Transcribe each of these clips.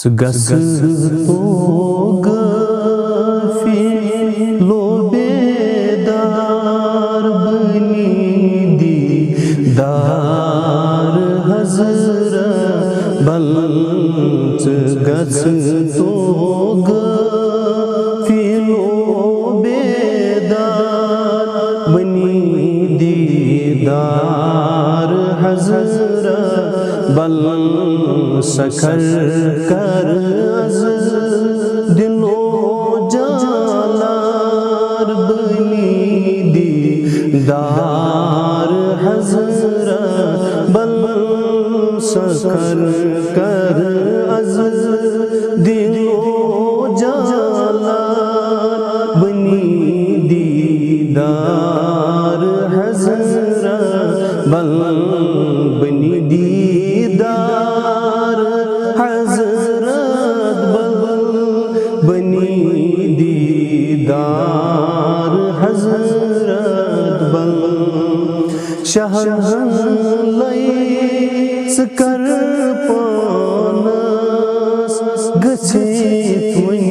گژھتو غافلو بیدار بنی دیدار حضرت بل گژھتو غافلو بیدار بنی دیدار حضرت بل سکھر کر از دلو جالار بنی دیدار حضرت بل سکھر کر از دلو جالار بنی دیدار حضرت بل بنی دیدار حضرت بل بنی دیدار حضرت بل شہر لیس کر پانس گچھت ون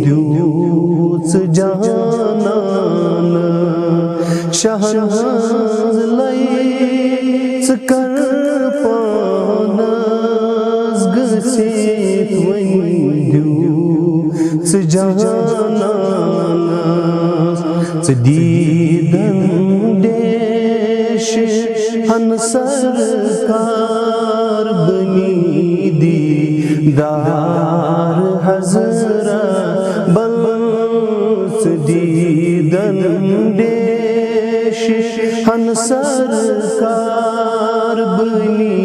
دیوژ جانان شہر لیس کر پانس گچھت ون دیوژ جانان دیدن دیش ہن سرکار بنی دیدار حضرت بل دیدن دیش ہن سرکار بنی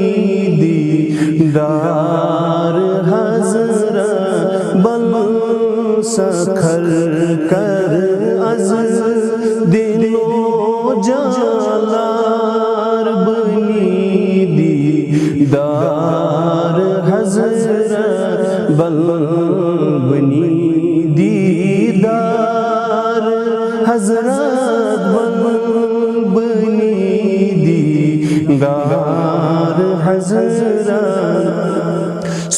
دیدار حضرت بل سکھر کر از دلو جالار بنی دیدار حضرت بل بنی دیدار حضرت بل بنی دیدار حضرت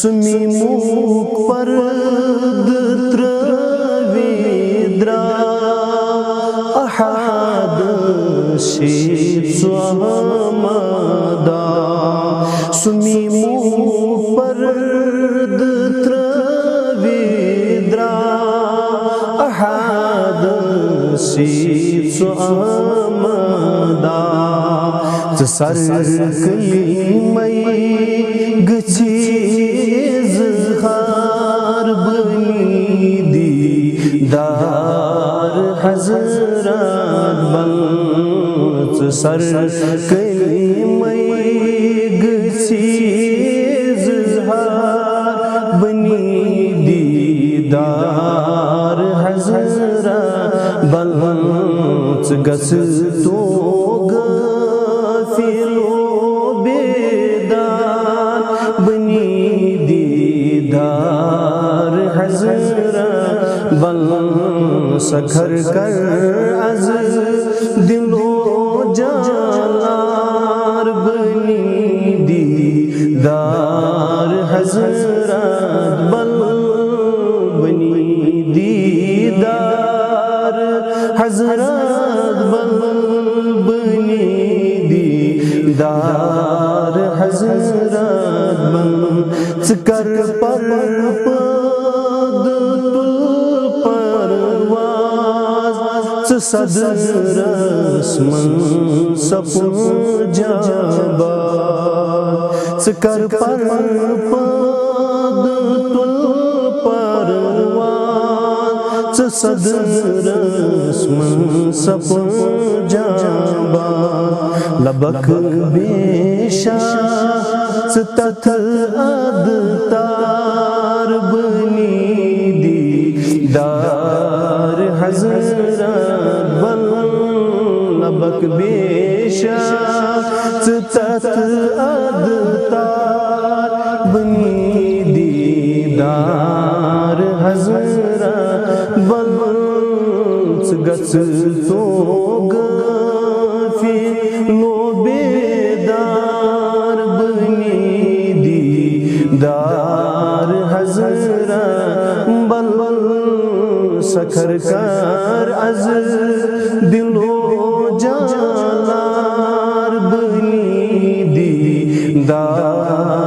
سمی موک پرد ترویدرا احد شیت سوامدا سمی موک پرد ترویدرا احد شیت سوامدا سر کلمہ گچھی اظہار بنی دیدار حضرت بل سر کلمہ گچھی اظہار بنی دیدار حضرت بل گژھتو غافلو بیدار بنی دیدار حضرت بل سکھر کر از دلو جالار بنی دیدار حضرت بل بنی دیدار حضرت بل بنی دیدار حضرت بل کر پر پد تل پرواز صد رسم سپ جاباز کر پر پد تل پرواز صد رسم سپ جاباز لبک بیشاس تتھ ادتار بنی دیدار حضرت بل لبک بیشاس تتھ ادتار بنی دیدار حضرت بل گژھتو غافلو بیدار بنی دیدار حضرت سکھر کر از دل و جان لار بنی دیدار